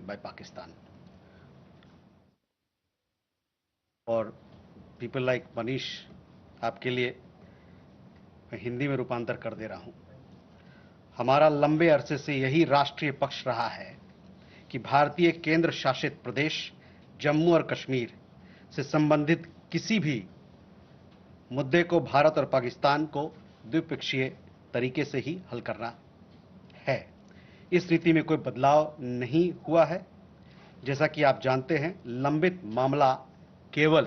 by Pakistan. और people like Manish, आपके लिए मैं हिंदी में रूपांतर कर दे रहा हूं। हमारा लंबे अरसे से यही राष्ट्रीय पक्ष रहा है कि भारतीय केंद्र शासित प्रदेश जम्मू और कश्मीर से संबंधित किसी भी मुद्दे को भारत और पाकिस्तान को द्विपक्षीय तरीके से ही हल करना है। इस नीति में कोई बदलाव नहीं हुआ है। जैसा कि आप जानते हैं, लंबित मामला केवल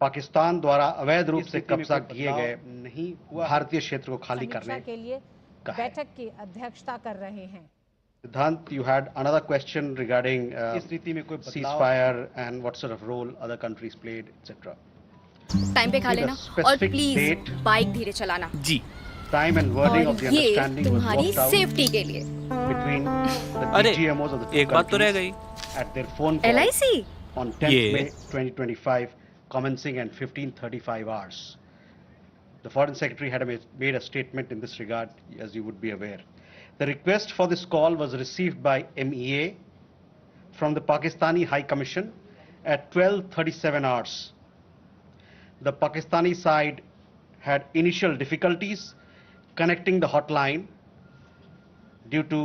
पाकिस्तान द्वारा अवैध रूप से कब्जा किए गए नहीं हुआ भारतीय क्षेत्र को खाली करने के लिए बैठक की अध्यक्षता कर रहे हैं। Siddhant, you had another question regarding ceasefire and what sort of role other countries played, etc. Time पे खा लेना और प्लीज बाइक धीरे चलाना जी। Time and wording of the ये understanding was तुम्हारी worked out सेफ्टी के लिए between the अरे, DGMOs of the two एक बात तो रह countries गई। at their phone call LIC on 10th ये May 2025, commencing at 15:35 hours. The Foreign Secretary had made a statement in this regard, as you would be aware. The request for this call was received by MEA from the Pakistani High Commission at 12:37 hours. The Pakistani side had initial difficulties connecting the hotline due to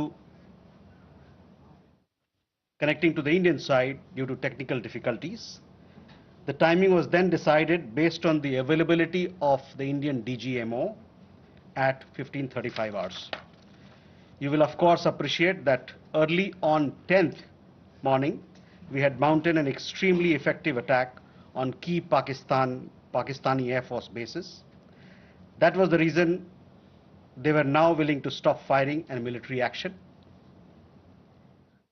connecting to the Indian side due to technical difficulties. The timing was then decided based on the availability of the Indian DGMO at 15:35 hours. You will of course appreciate that early on 10th morning, we had mounted an extremely effective attack on key Pakistani Air Force bases. That was the reason they were now willing to stop firing and military action.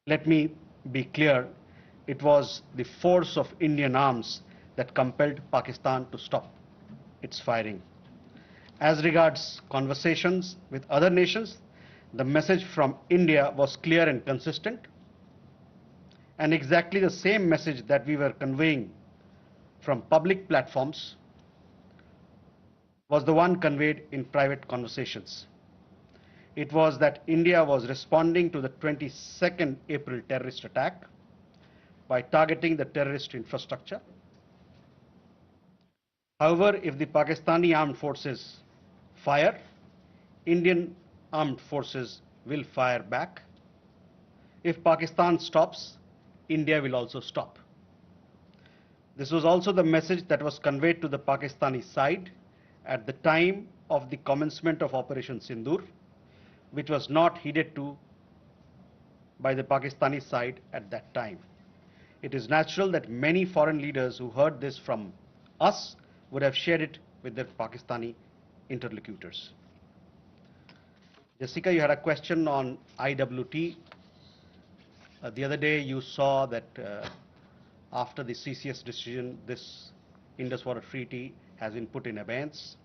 Let me be clear, it was the force of Indian arms that compelled Pakistan to stop its firing. As regards conversations with other nations, the message from India was clear and consistent, and exactly the same message that we were conveying from public platforms was the one conveyed in private conversations. It was that India was responding to the 22nd April terrorist attack by targeting the terrorist infrastructure. However, if the Pakistani armed forces fire, Indian armed forces will fire back. If Pakistan stops, India will also stop. This was also the message that was conveyed to the Pakistani side at the time of the commencement of Operation Sindoor, which was not heeded to by the Pakistani side at that time. It is natural that many foreign leaders who heard this from us would have shared it with their Pakistani interlocutors. Jessica, you had a question on IWT. The other day you saw that after the CCS decision, this Indus Water Treaty has been put in abeyance.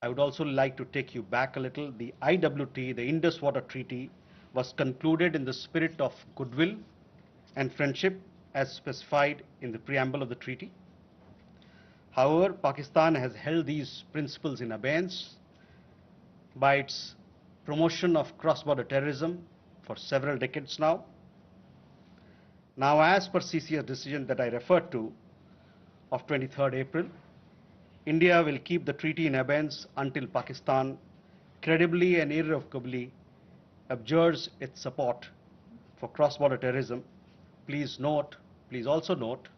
I would also like to take you back a little. The IWT, the Indus Water Treaty, was concluded in the spirit of goodwill and friendship as specified in the preamble of the treaty. However, Pakistan has held these principles in abeyance by its promotion of cross-border terrorism for several decades now. Now, as per CCS decision that I referred to of 23rd April, India will keep the treaty in abeyance until Pakistan credibly and irrevocably abjures its support for cross-border terrorism. Please also note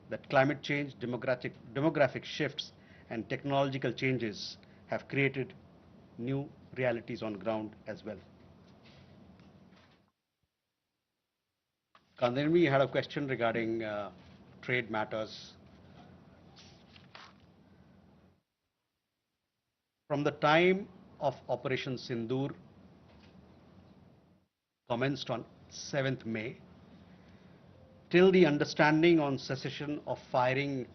that climate change, demographic shifts, and technological changes have created new realities on ground as well. Kandanvi, you had a question regarding trade matters. From the time of Operation Sindoor commenced on 7th May, till the understanding on cessation of firing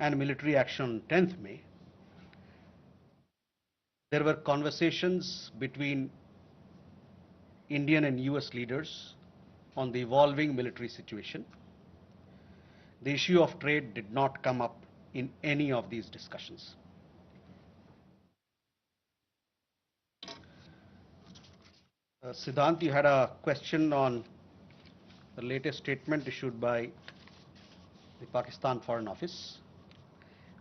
and military action on 10th May, there were conversations between Indian and US leaders on the evolving military situation. The issue of trade did not come up in any of these discussions. Siddhant, you had a question on the latest statement issued by the Pakistan Foreign Office.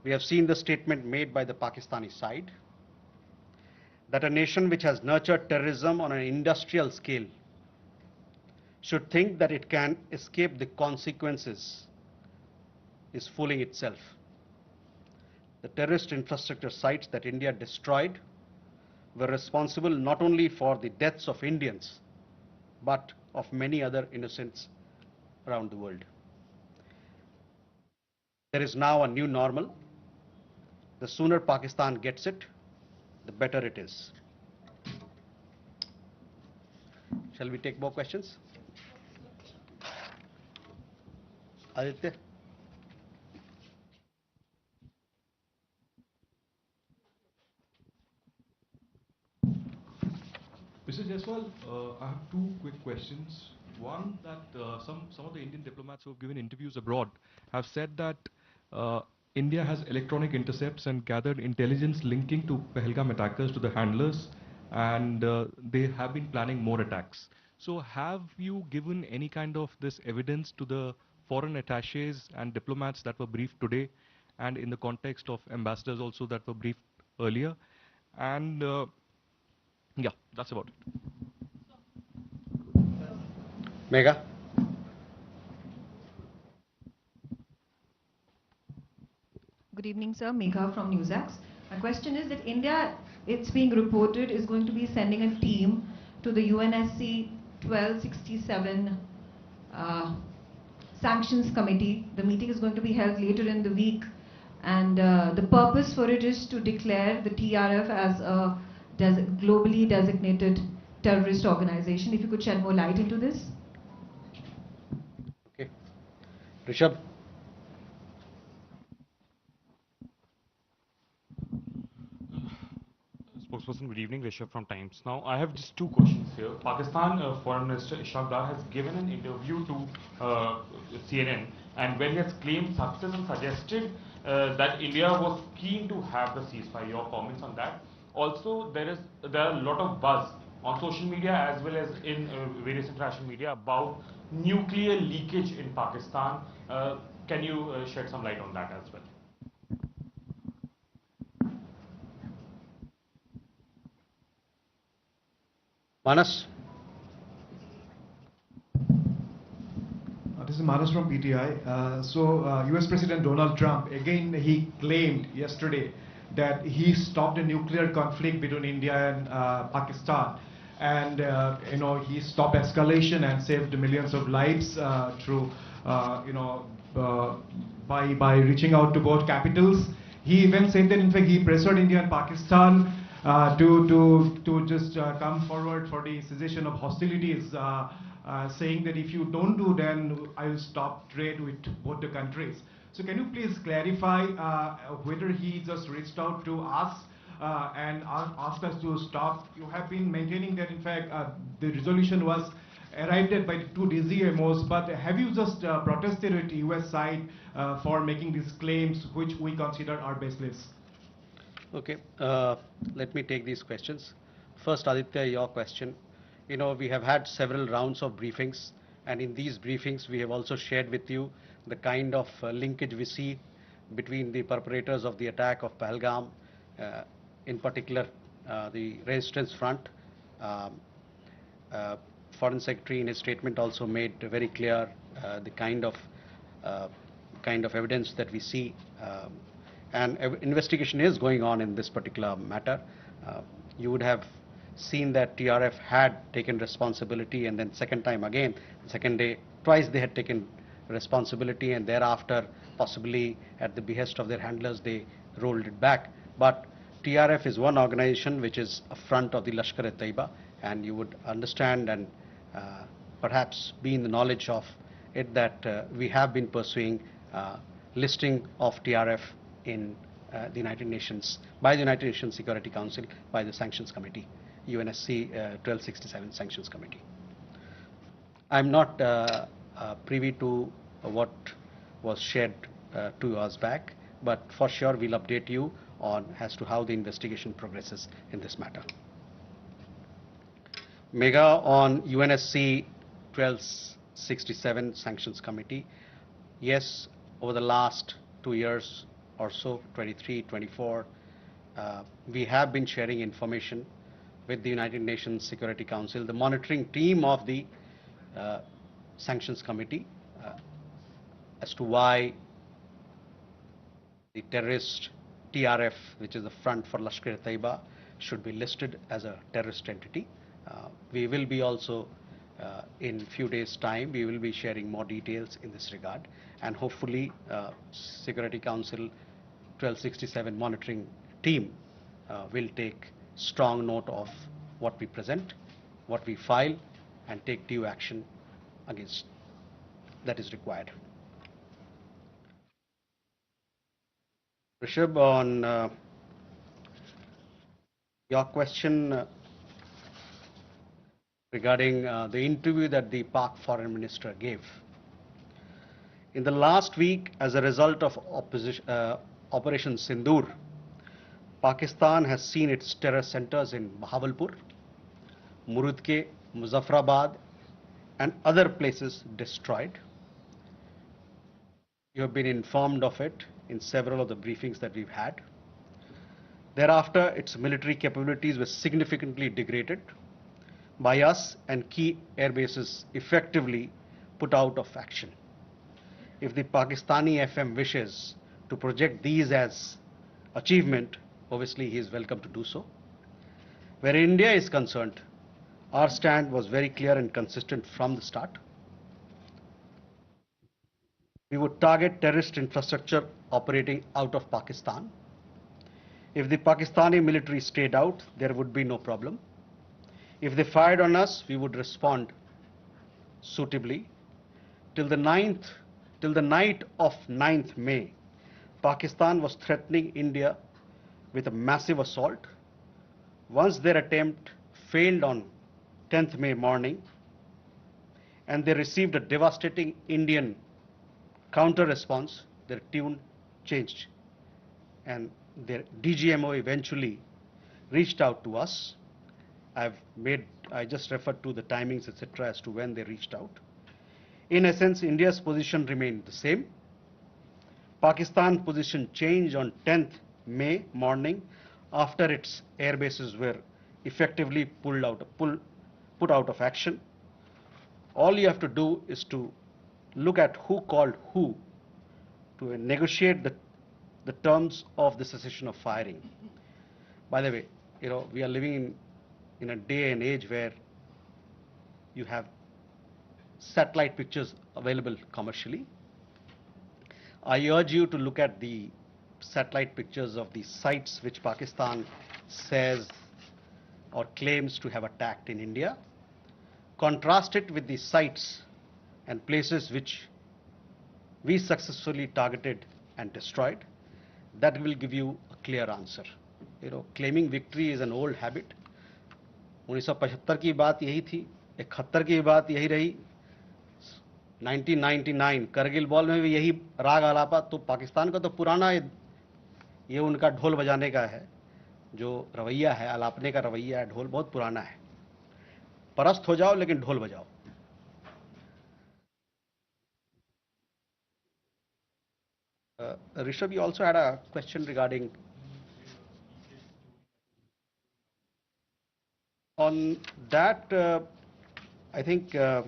We have seen the statement made by the Pakistani side that a nation which has nurtured terrorism on an industrial scale should think that it can escape the consequences is fooling itself. The terrorist infrastructure sites that India destroyed were responsible not only for the deaths of Indians, but of many other innocents around the world. There is now a new normal. The sooner Pakistan gets it, the better it is. Shall we take more questions? Aditya? Mr. Jaiswal, I have two quick questions. One, that some of the Indian diplomats who have given interviews abroad have said that India has electronic intercepts and gathered intelligence linking to Pahalgam attackers to the handlers, and they have been planning more attacks. So have you given any kind of this evidence to the foreign attaches and diplomats that were briefed today, and in the context of ambassadors also that were briefed earlier? And yeah, that's about it. Megha? Good evening, sir. Megha from NewsAx. My question is that India, it's being reported, is going to be sending a team to the UNSC 1267 Sanctions Committee. The meeting is going to be held later in the week, and the purpose for it is to declare the TRF as a globally designated terrorist organization. If you could shed more light into this. Okay. Rishabh? Spokesperson, good evening. Rishabh from Times Now. I have just two questions here. Pakistan Foreign Minister Ishaq Dar has given an interview to CNN, and where he has claimed success and suggested that India was keen to have the ceasefire. Your comments on that? Also, there are a lot of buzz on social media as well as in various international media about nuclear leakage in Pakistan. Can you shed some light on that as well? Manas? This is Manas from PTI. US President Donald Trump, again, he claimed yesterday that he stopped a nuclear conflict between India and Pakistan. And, he stopped escalation and saved millions of lives through, by reaching out to both capitals. He even said that, in fact, he pressured India and Pakistan to just come forward for the cessation of hostilities, saying that if you don't do, then I will stop trade with both the countries. So can you please clarify whether he just reached out to us and asked us to stop? You have been maintaining that, in fact, the resolution was arrived at by two DGMOs, but have you just protested at US side for making these claims, which we consider are baseless? Okay, let me take these questions. First, Aditya, your question. We have had several rounds of briefings, and in these briefings, we have also shared with you the kind of linkage we see between the perpetrators of the attack of Pahalgam, in particular the Resistance Front. Foreign Secretary in his statement also made very clear the kind of evidence that we see. And investigation is going on in this particular matter. You would have seen that TRF had taken responsibility, and then second time again, second day, twice they had taken responsibility, and thereafter, possibly at the behest of their handlers, they rolled it back. But TRF is one organization which is a front of the Lashkar-e-Taiba, and you would understand and perhaps be in the knowledge of it that we have been pursuing listing of TRF in the United Nations, by the United Nations Security Council, by the Sanctions Committee, UNSC 1267 Sanctions Committee. I'm not privy to what was shared 2 hours back, but for sure we'll update you on as to how the investigation progresses in this matter. Mega on UNSC 1267 Sanctions Committee. Yes, over the last 2 years or so, 23, 24, we have been sharing information with the United Nations Security Council, the monitoring team of the Sanctions Committee, as to why the terrorist TRF, which is the Front for Lashkar-e-Taiba, should be listed as a terrorist entity. We will be also, in few days' time, we will be sharing more details in this regard, and hopefully Security Council 1267 monitoring team will take strong note of what we present, what we file, and take due action against that is required. Rishabh, on your question regarding the interview that the Pak Foreign Minister gave. In the last week, as a result of Operation Sindoor, Pakistan has seen its terror centers in Bahawalpur, Murudke, Muzaffarabad, and other places destroyed. You have been informed of it in several of the briefings that we've had. Thereafter, its military capabilities were significantly degraded by us and key air bases effectively put out of action. If the Pakistani FM wishes to project these as achievement, obviously he is welcome to do so. Where India is concerned, our stand was very clear and consistent from the start. We would target terrorist infrastructure operating out of Pakistan. If the Pakistani military stayed out, there would be no problem. If they fired on us, we would respond suitably. Till the night of 9th May, Pakistan was threatening India with a massive assault. Once their attempt failed on 10th May morning, and they received a devastating Indian counter response, their tune changed, and their DGMO eventually reached out to us. I just referred to the timings, etc., as to when they reached out. In essence, India's position remained the same. Pakistan's position changed on 10th May morning after its air bases were effectively put out of action. All you have to do is to look at who called who to negotiate the terms of the cessation of firing. By the way, we are living in a day and age where you have satellite pictures available commercially. I urge you to look at the satellite pictures of the sites which Pakistan says or claims to have attacked in India. Contrast it with the sites and places which we successfully targeted and destroyed. That will give you a clear answer. Claiming victory is an old habit. 1975 की बात यही थी, 71 की बात यही रही, 1999 Kargil war में भी यही राग आलापा. तो पाकिस्तान का तो पुराना ये उनका ढोल बजाने का है, जो रवैया है, आलापने का रवैया है, ढोल बहुत पुराना है. परस्त हो जाओ लेकिन ढोल बजाओ. Rishabh, you also had a question regarding on that. I think there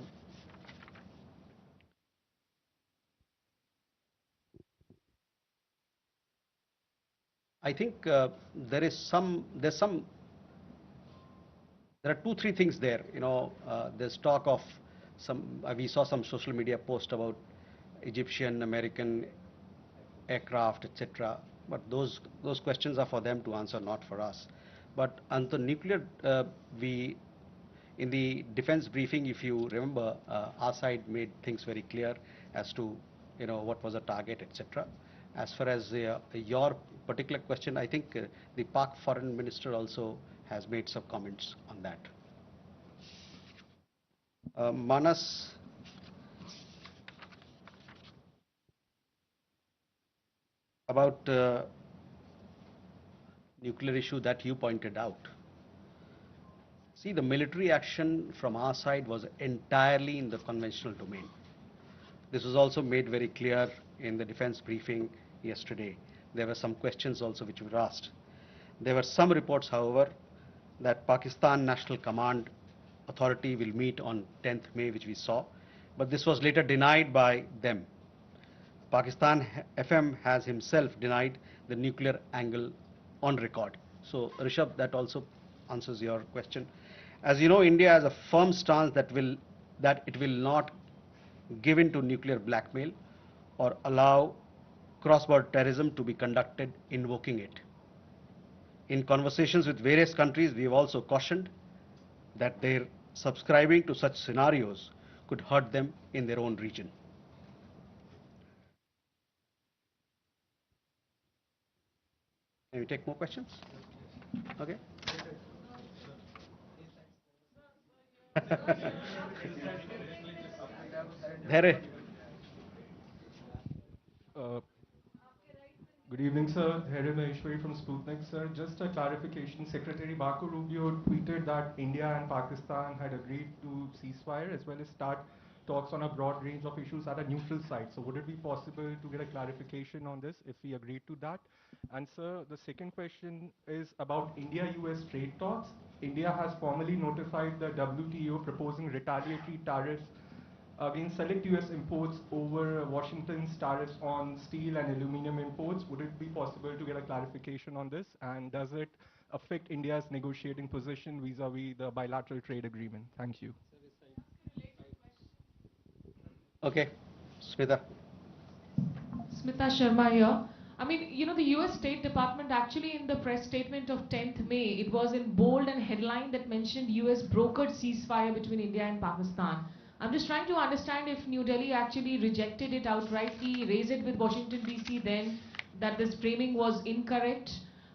are 2-3 things there. There's talk of we saw some social media post about Egyptian, American aircraft, etc. But those questions are for them to answer, not for us. But on the nuclear, in the defense briefing, if you remember, our side made things very clear as to what was the target, etc. As far as your particular question, I think the Pak Foreign Minister also has made some comments on that. Manas, about nuclear issue that you pointed out. See, the military action from our side was entirely in the conventional domain. This was also made very clear in the defense briefing yesterday. There were some questions also which were asked. There were some reports, however, that Pakistan National Command Authority will meet on 10th May, which we saw, but this was later denied by them. Pakistan FM has himself denied the nuclear angle on record. So, Rishabh, that also answers your question. As you know, India has a firm stance that it will not give in to nuclear blackmail or allow cross-border terrorism to be conducted invoking it. In conversations with various countries, we have also cautioned that their subscribing to such scenarios could hurt them in their own region. Can we take more questions? Okay. There. Good evening, sir. Here Maheshwari from Sputnik, sir. Just a clarification. Secretary Marco Rubio tweeted that India and Pakistan had agreed to ceasefire as well as start talks on a broad range of issues at a neutral site. So would it be possible to get a clarification on this if we agreed to that? And sir, the second question is about India-US trade talks. India has formally notified the WTO proposing retaliatory tariffs against select US imports over Washington's tariffs on steel and aluminum imports. Would it be possible to get a clarification on this? And does it affect India's negotiating position vis-a-vis the bilateral trade agreement? Thank you. Okay, Smita. Smita Sharma here. I mean, you know, the US State Department actually in the press statement of 10th May, it was in bold and headline that mentioned US brokered ceasefire between India and Pakistan. I'm just trying to understand if New Delhi actually rejected it outrightly, raised it with Washington DC then, that this framing was incorrect,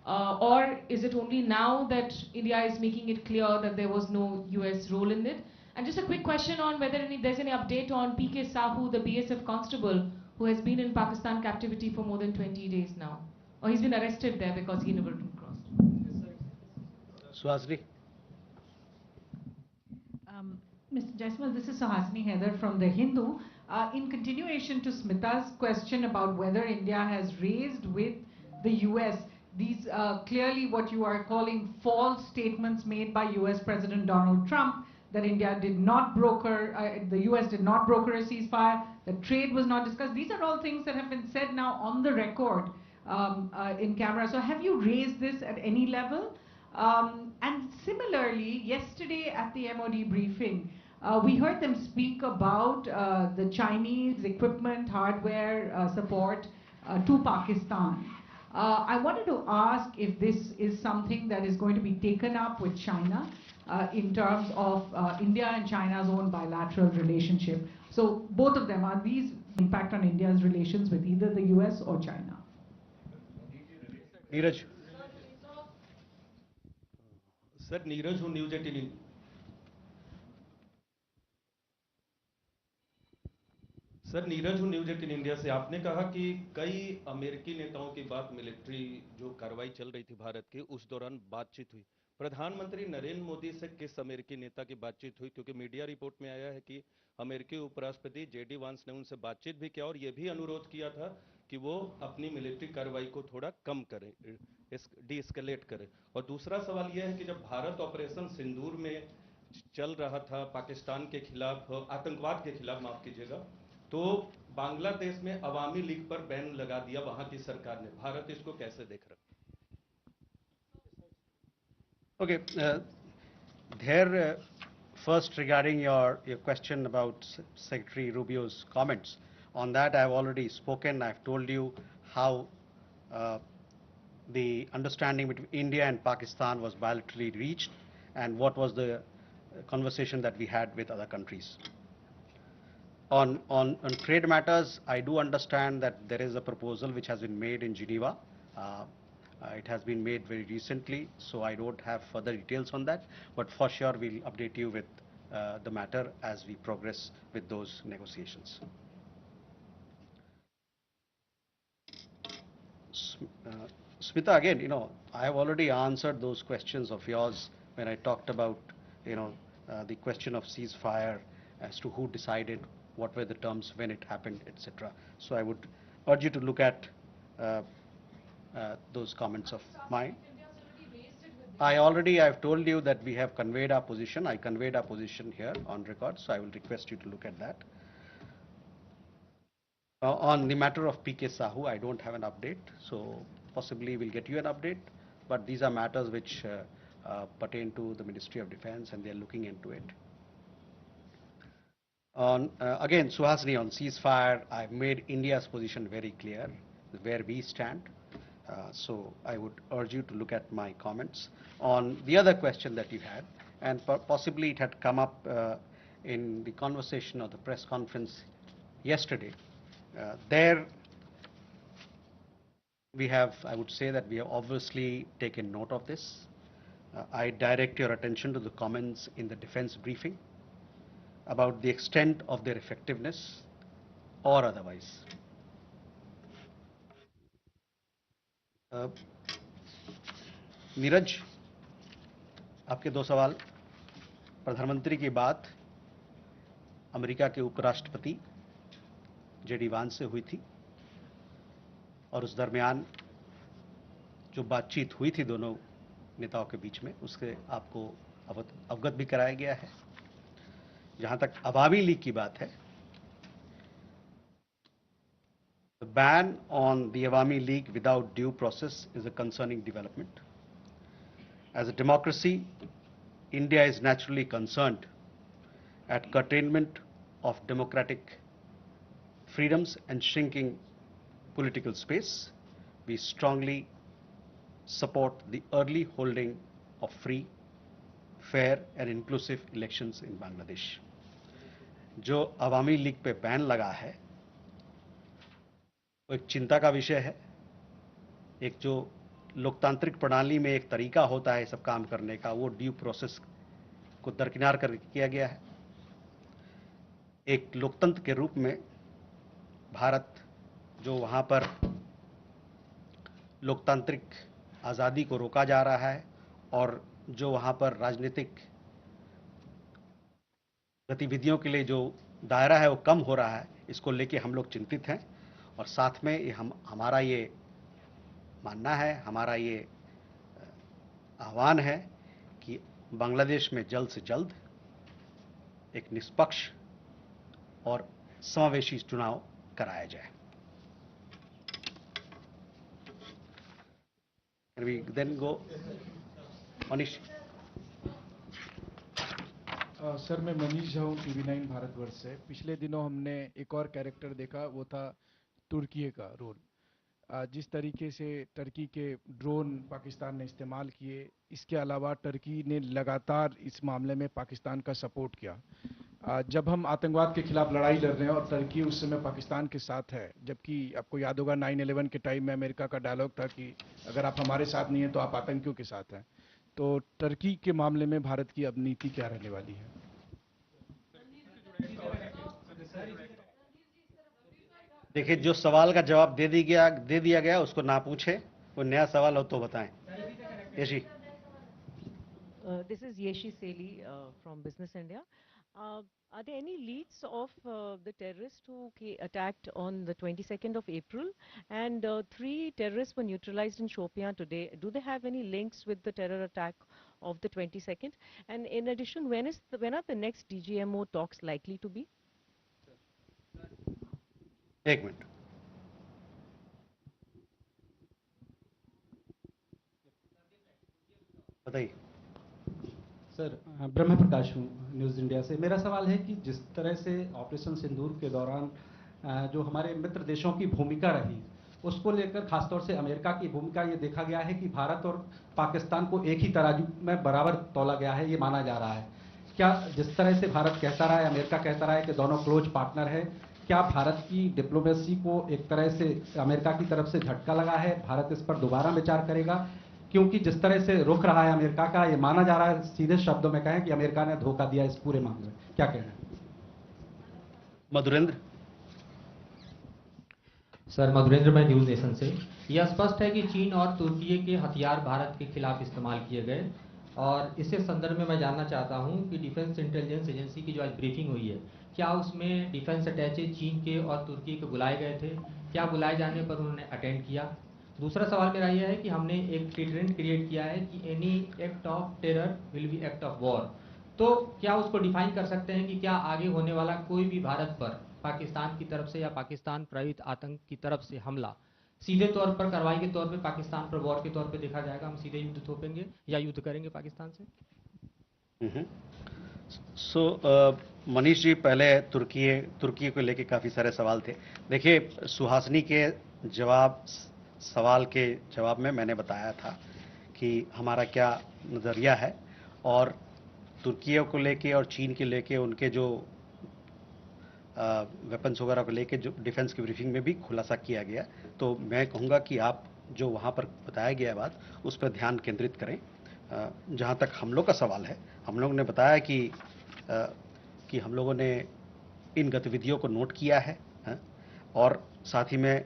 or is it only now that India is making it clear that there was no US role in it? And just a quick question on whether there's any update on PK Sahu, the BSF constable, who has been in Pakistan captivity for more than 20 days now. Or he's been arrested there because he never crossed. Suhasini. Mr. Jaiswal, this is Suhasini Heather from The Hindu. In continuation to Smita's question about whether India has raised with the US these clearly what you are calling false statements made by US President Donald Trump, that India did not broker, the US did not broker a ceasefire, that trade was not discussed. These are all things that have been said now on the record in camera. So have you raised this at any level? And similarly, yesterday at the MOD briefing, we heard them speak about the Chinese equipment, hardware support to Pakistan. I wanted to ask if this is something that is going to be taken up with China in terms of India and China's own bilateral relationship. So both of them, are these impact on India's relations with either the US or China? Neeraj. Sir Neeraj हूँ news 18 sir Neeraj हूँ news 18 India से। आपने कहा कि कई अमेरिकी नेताओं की बात मिलिट्री जो कार्रवाई चल रही थी भारत की उस दौरान बातचीत हुई। प्रधानमंत्री नरेंद्र मोदी से किस अमेरिकी नेता की बातचीत हुई? क्योंकि मीडिया रिपोर्ट में आया है कि अमेरिकी उपराष्ट्रपति जेडी वांस ने उनसे बातचीत भी किया और यह भी अनुरोध किया था कि वो अपनी मिलिट्री कार्रवाई को थोड़ा कम करें, डी एस्केलेट करें। और दूसरा सवाल यह है कि जब भारत ऑपरेशन सिंदूर में चल रहा था पाकिस्तान के खिलाफ, आतंकवाद के खिलाफ माफ कीजिएगा, तो बांग्लादेश में अवामी लीग पर बैन लगा दिया वहां की सरकार ने। भारत इसको कैसे देख रहा है? Okay, there first regarding your question about Secretary Rubio's comments, on that I have already spoken. I have told you how the understanding between India and Pakistan was bilaterally reached and what was the conversation that we had with other countries. On trade matters, I do understand that there is a proposal which has been made in Geneva. It has been made very recently, so I don't have further details on that, but for sure we'll update you with the matter as we progress with those negotiations. Smita, again, I have already answered those questions of yours when I talked about the question of ceasefire as to who decided, what were the terms, when it happened, etc. So I would urge you to look at those comments of mine. I've told you that we have conveyed our position. I conveyed our position here on record, so I will request you to look at that. On the matter of PK Sahu, I don't have an update, so possibly we'll get you an update, but these are matters which pertain to the Ministry of Defense and they're looking into it. Again, Suhasini, on ceasefire, I've made India's position very clear, where we stand. So I would urge you to look at my comments. On the other question that you had, and possibly it had come up in the conversation or the press conference yesterday, there we have, I would say that we have obviously taken note of this. I direct your attention to the comments in the defense briefing about the extent of their effectiveness or otherwise. Neeraj, आपके दो सवाल। प्रधानमंत्री की बात America के उपराष्ट्रपति JD वांस से हुई थी और उस दरमियान जो बातचीत हुई थी दोनों नेताओं के बीच में, उससे आपको अवगत भी कराया गया है। जहां तक अवामी लीग की बात है, the ban on the Awami League without due process is a concerning development. As a democracy, India is naturally concerned at curtailment of democratic freedoms and shrinking political space. We strongly support the early holding of free, fair and inclusive elections in Bangladesh. जो अवामी league पे ban लगा है वो एक चिंता का विषय है। एक जो लोकतांत्रिक प्रणाली में एक तरीका होता है सब काम करने का, वो ड्यू प्रोसेस को दरकिनार कर किया गया है। एक लोकतंत्र के रूप में भारत जो वहां पर लोकतांत्रिक आज़ादी को रोका जा रहा है और जो वहां पर राजनीतिक गतिविधियों के लिए जो दायरा है वो कम हो रहा है, इसको लेके हम लोग चिंतित हैं। और साथ में हमारा ये मानना है, हमारा ये आह्वान है कि बांग्लादेश में जल्द से जल्द एक निष्पक्ष और समावेशी चुनाव कराया जाए। Can we then go? Manish. Sir, मैं मनीष झा हूँ, TV9 भारतवर्ष से। पिछले दिनों हमने एक और कैरेक्टर देखा, वो था तुर्की का रोल। जिस तरीके से टर्की के ड्रोन पाकिस्तान ने इस्तेमाल किए, इसके अलावा टर्की ने लगातार इस मामले में पाकिस्तान का सपोर्ट किया। जब हम आतंकवाद के खिलाफ लड़ाई लड़ रहे हैं और टर्की उस समय पाकिस्तान के साथ है, जबकि आपको याद होगा 9/11 के टाइम में अमेरिका का डायलॉग था कि अगर आप हमारे साथ नहीं हैं तो आप आतंकियों के साथ हैं। तो टर्की के मामले में भारत की अब नीति क्या रहने वाली है? देखिए, जो सवाल का जवाब दे दिया गया उसको ना पूछे, वो नया सवाल हो तो बताएं। Yeshi. This is Yeshi Seli from Business India. Are there any leads of the terrorists who attacked on the 22nd of April? And 3 terrorists were neutralized in Shopian today. Do they have any links with the terror attack of the 22nd? And in addition, when are the next DGMO talks likely to be? एक minute. बताइए। Sir, ब्रह्म प्रकाश हूँ news India से। मेरा सवाल है कि जिस तरह से ऑपरेशन सिंदूर के दौरान जो हमारे मित्र देशों की भूमिका रही, उसको लेकर खासतौर से अमेरिका की भूमिका ये देखा गया है कि भारत और पाकिस्तान को एक ही तराजू में बराबर तौला गया है, ये माना जा रहा है। क्या जिस तरह से भारत कहता रहा है, अमेरिका कहता रहा है कि दोनों क्लोज पार्टनर है, क्या भारत की डिप्लोमेसी को एक तरह से अमेरिका की तरफ से झटका लगा है? भारत इस पर दोबारा विचार करेगा? क्योंकि जिस तरह से रुख रहा है अमेरिका का, ये माना जा रहा है, सीधे शब्दों में कहें कि अमेरिका ने धोखा दिया इस पूरे मामले में। क्या कहना है? मधुरेंद्र। सर, मधुरेंद्र, मैं न्यूज़ नेशन से। यह स्पष्ट है कि चीन और तुर्की के हथियार भारत के खिलाफ इस्तेमाल किए गए और इससे संदर्भ में मैं जानना चाहता हूं कि डिफेंस इंटेलिजेंस एजेंसी की जो आज ब्रीफिंग हुई है, क्या उसमें डिफेंस अटैचे चीन के और तुर्की के बुलाए गए थे? क्या बुलाए जाने पर उन्होंने अटेंड किया? दूसरा सवाल मेरा यह है कि हमने एक डिटरेंट क्रिएट किया है कि any act of terror will be act of war, तो क्या उसको डिफाइन कर सकते हैं कि क्या आगे होने वाला कोई भी भारत पर पाकिस्तान की तरफ से या पाकिस्तान प्रेरित आतंक की तरफ से हमला सीधे तौर पर कार्रवाई के तौर पे पाकिस्तान पर वॉर के तौर पे देखा जाएगा, हम सीधे युद्ध थोपेंगे या युद्ध करेंगे पाकिस्तान से? मनीष जी, पहले तुर्की को लेके काफ़ी सारे सवाल थे। देखिए, सुहासिनी के सवाल के जवाब में मैंने बताया था कि हमारा क्या नज़रिया है, और तुर्की को लेके और चीन के लेके उनके जो वेपन्स वगैरह को लेके जो डिफेंस की ब्रीफिंग में भी खुलासा किया गया। तो मैं कहूँगा कि आप जो वहाँ पर बताया गया बात, उस पर ध्यान केंद्रित करें। जहाँ तक हम लोग का सवाल है, हम लोग ने बताया कि हम लोगों ने इन गतिविधियों को नोट किया है, और साथ ही में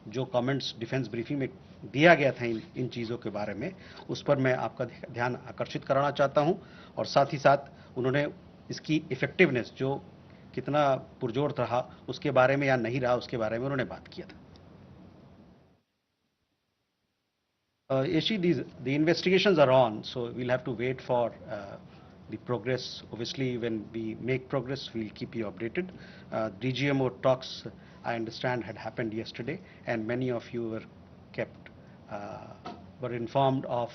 जो कमेंट्स डिफेंस ब्रीफिंग में दिया गया था इन चीज़ों के बारे में, उस पर मैं आपका ध्यान आकर्षित कराना चाहता हूं। और साथ ही साथ उन्होंने इसकी इफेक्टिवनेस, जो कितना पुरजोर रहा उसके बारे में या नहीं रहा उसके बारे में उन्होंने बात किया था। Yeshi, the investigations are on, so we'll have to wait for the progress. Obviously, when we make progress, we'll keep you updated. DGMO talks, I understand, had happened yesterday, and many of you were informed of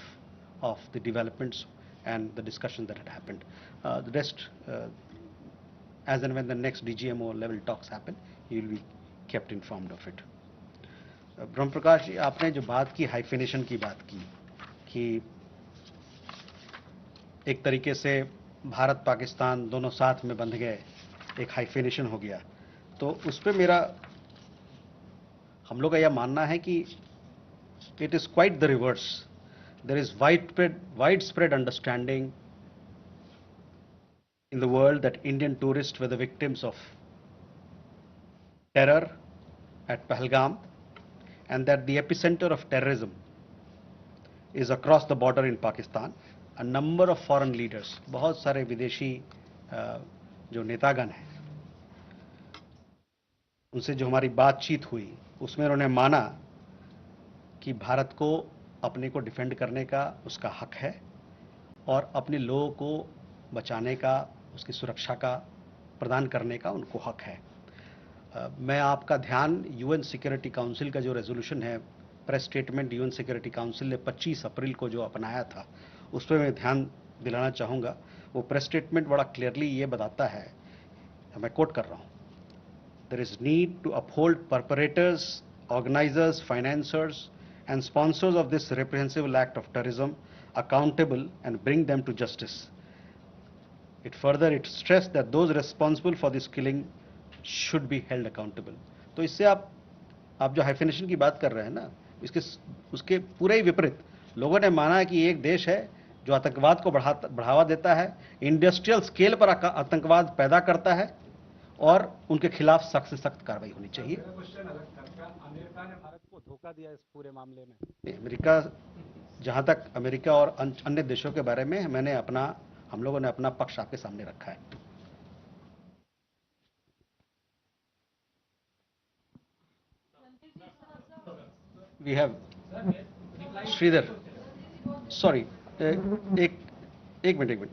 the developments and the discussion that had happened. The rest, as and when the next DGMO level talks happen, you will be kept informed of it. ब्रह्म प्रकाश जी, आपने जो बात की hyphenation की बात की कि एक तरीके से भारत पाकिस्तान दोनों साथ में बंध गए, एक हाइफिनेशन हो गया, तो उस पर हम लोग का यह मानना है कि it is quite the reverse. There is widespread understanding in the world that Indian tourists were the victims of terror at Pahalgam, and that the epicenter of terrorism is across the border in Pakistan. A number of foreign leaders, बहुत सारे विदेशी जो नेतागण हैं, उनसे जो हमारी बातचीत हुई, उसमें उन्होंने माना कि भारत को अपने को डिफेंड करने का उसका हक है और अपने लोगों को बचाने का, उसकी सुरक्षा का प्रदान करने का उनको हक है. मैं आपका ध्यान यूएन सिक्योरिटी काउंसिल का जो रेजोल्यूशन है, press statement UN security council ने 25 अप्रैल को जो अपनाया था, उस पर मैं ध्यान दिलाना चाहूँगा. वो प्रेस स्टेटमेंट बड़ा क्लियरली ये बताता है, मैं कोट कर रहा हूँ, there is need to uphold perpetrators, organisers, financiers and sponsors of this reprehensible act of terrorism accountable and bring them to justice. It stressed that those responsible for this killing should be held accountable. तो इससे आप जो hyphenation की बात कर रहे हैं ना, उसके पूरे ही विपरीत लोगों ने माना है कि एक देश है जो आतंकवाद को बढ़ावा देता है, इंडस्ट्रियल स्केल पर आतंकवाद पैदा करता है, और उनके खिलाफ सख्त से सख्त कार्रवाई होनी चाहिए. अमेरिका ने भारत को धोखा दिया इस पूरे मामले में. अमेरिका, जहां तक अमेरिका और अन्य देशों के बारे में हम लोगों ने अपना पक्ष आपके सामने रखा है. वी हैव श्रीधर, सॉरी, एक मिनट,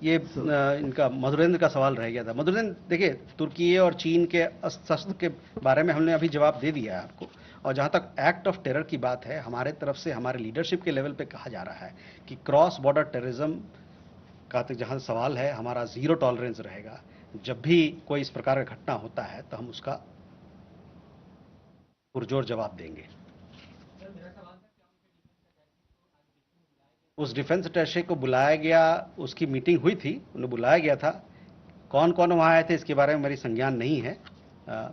ये इनका मधुरेंद्र का सवाल रह गया था. मधुरेंद्र, देखिए, तुर्की और चीन के अस्त्र के बारे में हमने अभी जवाब दे दिया है आपको. और जहाँ तक एक्ट ऑफ टेरर की बात है, हमारे तरफ से, हमारे लीडरशिप के लेवल पे कहा जा रहा है कि क्रॉस बॉर्डर टेररिज्म का जहाँ सवाल है, हमारा जीरो टॉलरेंस रहेगा. जब भी कोई इस प्रकार का घटना होता है तो हम उसका पुरजोर जवाब देंगे. उस डिफेंस अटैचे को बुलाया गया, उसकी मीटिंग हुई थी, उन्हें बुलाया गया था. कौन कौन वहाँ आए थे इसके बारे में मेरी संज्ञान नहीं है.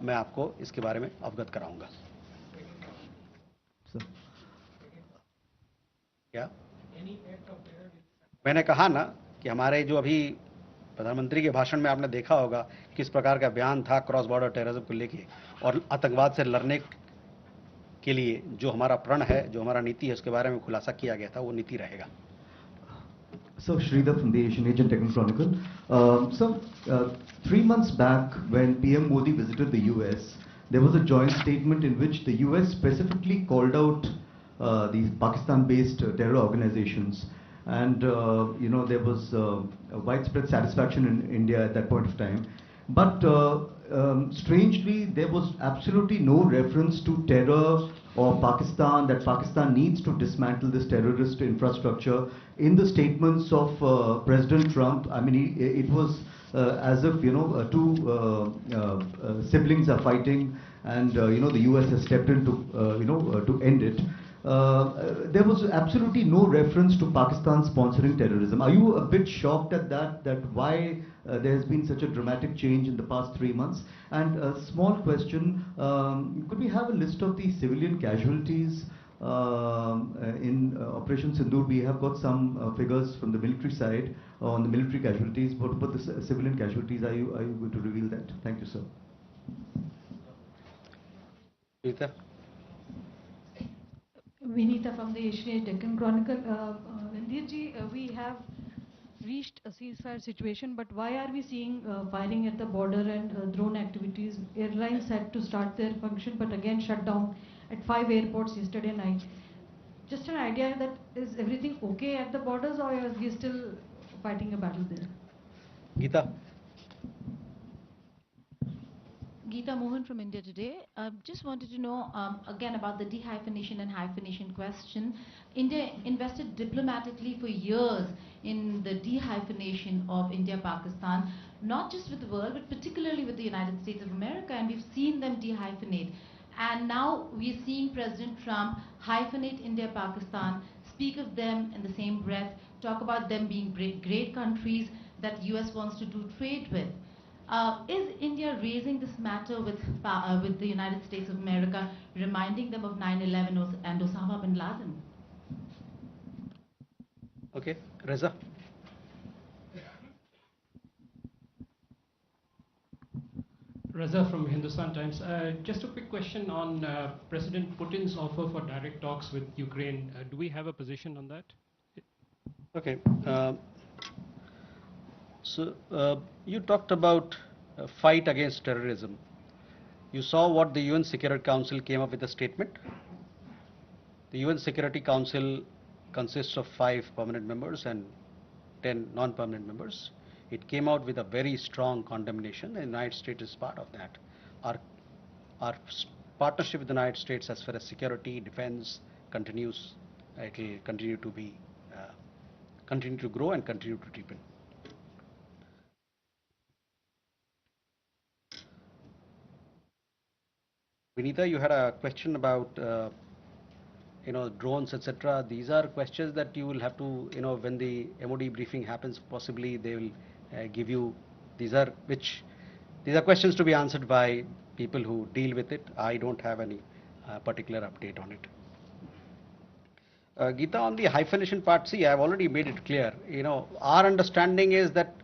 मैं आपको इसके बारे में अवगत कराऊंगा. क्या मैंने कहा ना कि हमारे जो अभी प्रधानमंत्री के भाषण में आपने देखा होगा किस प्रकार का बयान था क्रॉस बॉर्डर टेररिज्म को लेके, और आतंकवाद से लड़ने के लिए जो हमारा प्रण है, जो हमारा नीति है, उसके बारे में खुलासा किया गया था. वो नीति रहेगा. So Sridhar from the Asian Age and Deccan Chronicle. So 3 months back, when PM Modi visited the US, there was a joint statement in which the US specifically called out these Pakistan-based terror organizations, and there was a widespread satisfaction in India at that point of time. But strangely, there was absolutely no reference to terror or Pakistan, that Pakistan needs to dismantle this terrorist infrastructure in the statements of President Trump. I mean, it was as if, two siblings are fighting, and, the US has stepped in to end it. There was absolutely no reference to Pakistan sponsoring terrorism. Are you a bit shocked at that why there has been such a dramatic change in the past 3 months? And a small question, could we have a list of the civilian casualties in Operation Sindoor? We have got some figures from the military side on the military casualties, but the civilian casualties, are you going to reveal that? Thank you, sir. Rita? Vinita from the Asian Age Deccan Chronicle. Randirji, we have reached a ceasefire situation, but why are we seeing firing at the border and drone activities? Airlines had to start their function, but again shut down at 5 airports yesterday night. Just an idea, that is everything okay at the borders, or are we still fighting a battle there? Geeta? Geeta Mohan from India Today. Just wanted to know again about the dehyphenation and hyphenation question. India invested diplomatically for years in the dehyphenation of India-Pakistan, not just with the world, but particularly with the United States of America, and we've seen them dehyphenate. And now we're seeing President Trump hyphenate India-Pakistan, speak of them in the same breath, talk about them being great countries that US wants to do trade with. Is India raising this matter with the United States of America, reminding them of 9/11 and Osama bin Laden? Okay, Reza? Reza from Hindustan Times. Just a quick question on President Putin's offer for direct talks with Ukraine. Do we have a position on that? Okay. So you talked about a fight against terrorism. You saw what the UN Security Council came up with a statement. The UN Security Council consists of 5 permanent members and 10 non-permanent members. It came out with a very strong condemnation. The United States is part of that. Our partnership with the United States as far as security, defense continues. It will continue to be, continue to grow and continue to deepen. Vinita, you had a question about drones, etc. These are questions that you will have to, when the MOD briefing happens, possibly they will give you. These are questions to be answered by people who deal with it. I don't have any particular update on it. Geeta, on the hyphenation part, see, I've already made it clear. Our understanding is that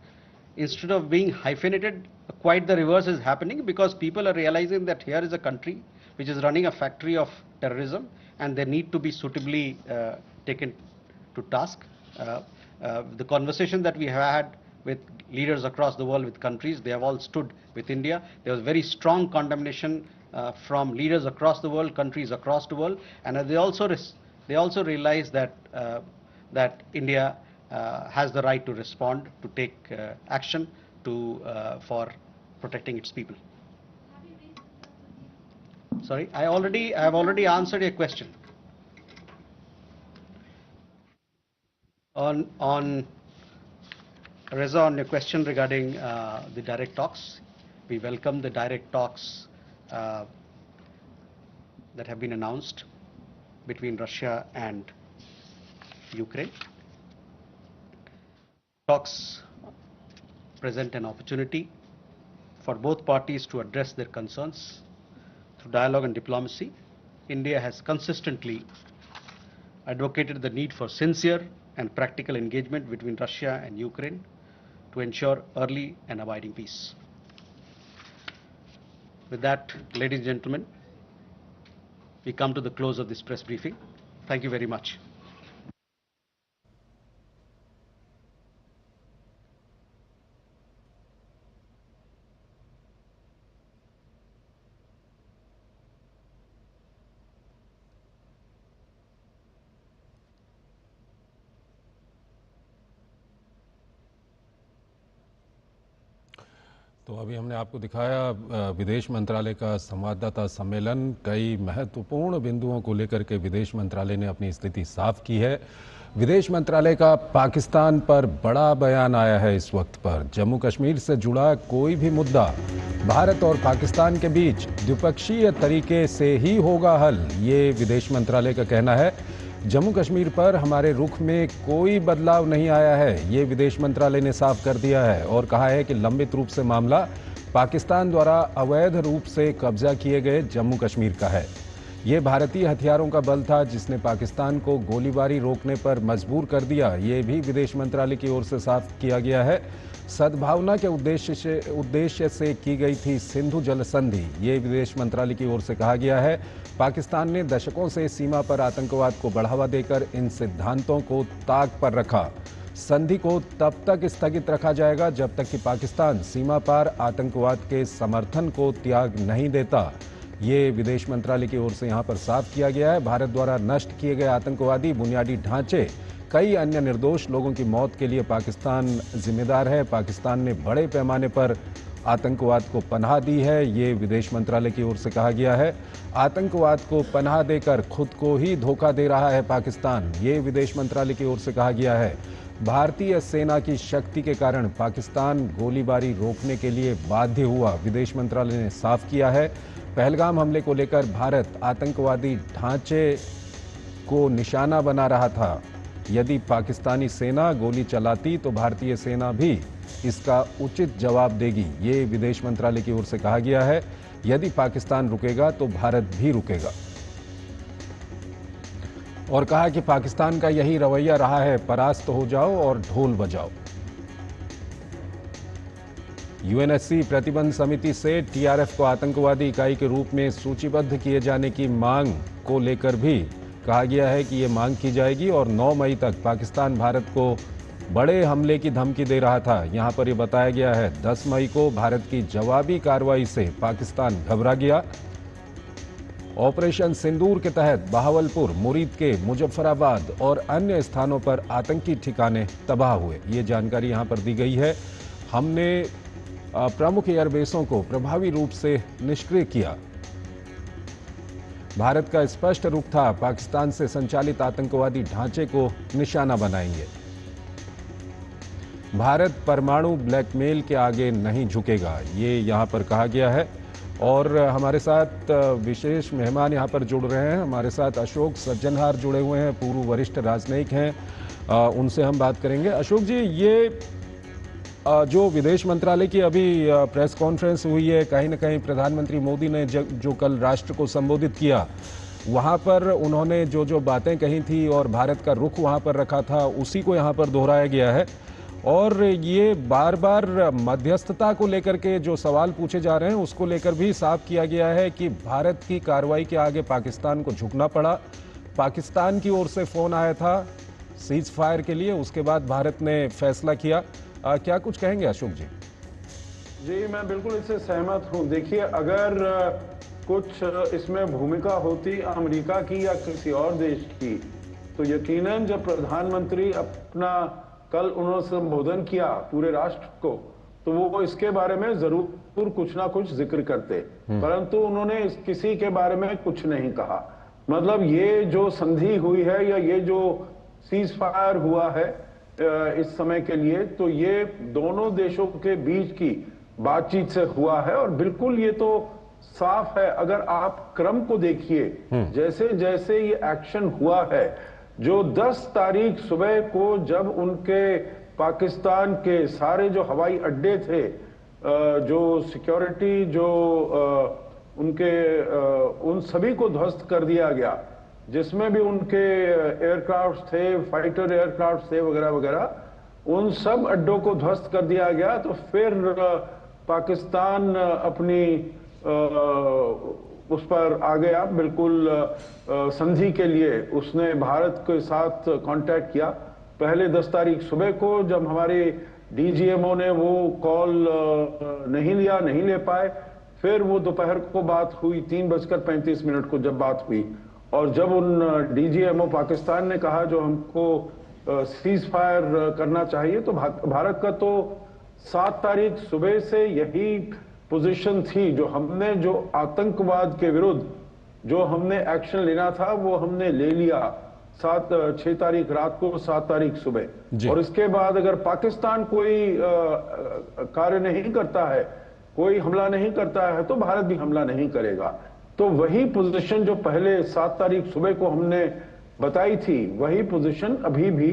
instead of being hyphenated, quite the reverse is happening, because people are realizing that here is a country which is running a factory of terrorism, and they need to be suitably taken to task. The conversation that we had with leaders across the world, with countries, they have all stood with India. There was very strong condemnation from leaders across the world, countries across the world, and they also realize that that India has the right to respond, to take action for protecting its people. Sorry, I have already answered your question. On Reza, on your question regarding the direct talks, we welcome the direct talks that have been announced between Russia and Ukraine. Talks present an opportunity for both parties to address their concerns through dialogue and diplomacy. India has consistently advocated the need for sincere and practical engagement between Russia and Ukraine to ensure early and abiding peace. With that, ladies and gentlemen, we come to the close of this press briefing. Thank you very much. तो अभी हमने आपको दिखाया विदेश मंत्रालय का संवाददाता सम्मेलन। कई महत्वपूर्ण बिंदुओं को लेकर के विदेश मंत्रालय ने अपनी स्थिति साफ की है। विदेश मंत्रालय का पाकिस्तान पर बड़ा बयान आया है इस वक्त पर। जम्मू कश्मीर से जुड़ा कोई भी मुद्दा भारत और पाकिस्तान के बीच द्विपक्षीय तरीके से ही होगा हल, ये विदेश मंत्रालय का कहना है। जम्मू कश्मीर पर हमारे रुख में कोई बदलाव नहीं आया है, ये विदेश मंत्रालय ने साफ कर दिया है और कहा है कि लंबित रूप से मामला पाकिस्तान द्वारा अवैध रूप से कब्जा किए गए जम्मू कश्मीर का है। ये भारतीय हथियारों का बल था जिसने पाकिस्तान को गोलीबारी रोकने पर मजबूर कर दिया, ये भी विदेश मंत्रालय की ओर से साफ किया गया है। सद्भावना के उद्देश्य से की गई थी सिंधु जल संधि, ये विदेश मंत्रालय की ओर से कहा गया है। पाकिस्तान ने दशकों से सीमा पर आतंकवाद को बढ़ावा देकर इन सिद्धांतों को ताक पर रखा। संधि को तब तक स्थगित रखा जाएगा जब तक कि पाकिस्तान सीमा पार आतंकवाद के समर्थन को त्याग नहीं देता, ये विदेश मंत्रालय की ओर से यहां पर साफ किया गया है। भारत द्वारा नष्ट किए गए आतंकवादी बुनियादी ढांचे, कई अन्य निर्दोष लोगों की मौत के लिए पाकिस्तान जिम्मेदार है। पाकिस्तान ने बड़े पैमाने पर आतंकवाद को पनाह दी है, ये विदेश मंत्रालय की ओर से कहा गया है। आतंकवाद को पनाह देकर खुद को ही धोखा दे रहा है पाकिस्तान, ये विदेश मंत्रालय की ओर से कहा गया है। भारतीय सेना की शक्ति के कारण पाकिस्तान गोलीबारी रोकने के लिए बाध्य हुआ, विदेश मंत्रालय ने साफ किया है। पहलगाम हमले को लेकर भारत आतंकवादी ढांचे को निशाना बना रहा था। यदि पाकिस्तानी सेना गोली चलाती तो भारतीय सेना भी इसका उचित जवाब देगी, ये विदेश मंत्रालय की ओर से कहा गया है। यदि पाकिस्तान रुकेगा तो भारत भी रुकेगा और कहा कि पाकिस्तान का यही रवैया रहा है, परास्त हो जाओ और ढोल बजाओ। यूएनएससी प्रतिबंध समिति से टीआरएफ को आतंकवादी इकाई के रूप में सूचीबद्ध किए जाने की मांग को लेकर भी कहा गया है कि ये मांग की जाएगी और 9 मई तक पाकिस्तान भारत को बड़े हमले की धमकी दे रहा था। यहां पर यह बताया गया है 10 मई को भारत की जवाबी कार्रवाई से पाकिस्तान घबरा गया। ऑपरेशन सिंदूर के तहत बहावलपुर, मुरीद के मुजफ्फराबाद और अन्य स्थानों पर आतंकी ठिकाने तबाह हुए, ये जानकारी यहां पर दी गई है। हमने प्रमुख एयरबेसों को प्रभावी रूप से निष्क्रिय किया। भारत का स्पष्ट रुख था, पाकिस्तान से संचालित आतंकवादी ढांचे को निशाना बनाएंगे। भारत परमाणु ब्लैकमेल के आगे नहीं झुकेगा, ये यहां पर कहा गया है। और हमारे साथ विशेष मेहमान यहां पर जुड़ रहे हैं। हमारे साथ अशोक सज्जनहार जुड़े हुए हैं, पूर्व वरिष्ठ राजनयिक हैं, उनसे हम बात करेंगे। अशोक जी, ये जो विदेश मंत्रालय की अभी प्रेस कॉन्फ्रेंस हुई है, कहीं ना कहीं प्रधानमंत्री मोदी ने जो कल राष्ट्र को संबोधित किया, वहां पर उन्होंने जो बातें कही थी और भारत का रुख वहां पर रखा था, उसी को यहां पर दोहराया गया है। और ये बार बार मध्यस्थता को लेकर के जो सवाल पूछे जा रहे हैं उसको लेकर भी साफ किया गया है कि भारत की कार्रवाई के आगे पाकिस्तान को झुकना पड़ा। पाकिस्तान की ओर से फोन आया था सीज फायर के लिए, उसके बाद भारत ने फैसला किया। क्या कुछ कहेंगे अशोक जी? जी, मैं बिल्कुल इससे सहमत हूं। देखिए, अगर कुछ इसमें भूमिका होती अमेरिका की या किसी और देश की, तो यकीनन जब प्रधानमंत्री अपना कल उन्होंने संबोधन किया पूरे राष्ट्र को, तो वो इसके बारे में जरूर कुछ ना कुछ जिक्र करते, परंतु उन्होंने किसी के बारे में कुछ नहीं कहा। मतलब ये जो संधि हुई है या ये जो सीज फायर हुआ है इस समय के लिए, तो ये दोनों देशों के बीच की बातचीत से हुआ है और बिल्कुल ये तो साफ है। अगर आप क्रम को देखिए, जैसे जैसे ये एक्शन हुआ है, जो 10 तारीख सुबह को जब उनके पाकिस्तान के सारे जो हवाई अड्डे थे, जो सिक्योरिटी जो उनके उन सभी को ध्वस्त कर दिया गया, जिसमें भी उनके एयरक्राफ्ट थे, फाइटर एयरक्राफ्ट थे वगैरह वगैरह, उन सब अड्डों को ध्वस्त कर दिया गया। तो फिर पाकिस्तान अपनी उस पर आ गया, बिल्कुल संधि के लिए उसने भारत के साथ कांटेक्ट किया। पहले 10 तारीख सुबह को जब हमारे डीजीएमओ ने वो कॉल नहीं ले पाए, फिर वो दोपहर को बात हुई 3:35 को जब बात हुई, और जब उन डीजीएमओ पाकिस्तान ने कहा जो हमको सीज फायर करना चाहिए, तो भारत का तो 7 तारीख सुबह से यही पोजीशन थी। जो आतंकवाद के विरुद्ध जो हमने एक्शन लेना था वो हमने ले लिया 6 तारीख रात को, 7 तारीख सुबह। और इसके बाद अगर पाकिस्तान कोई कार्य नहीं करता है, कोई हमला नहीं करता है, तो भारत भी हमला नहीं करेगा। तो वही पोजीशन जो पहले 7 तारीख सुबह को हमने बताई थी, वही पोजीशन अभी भी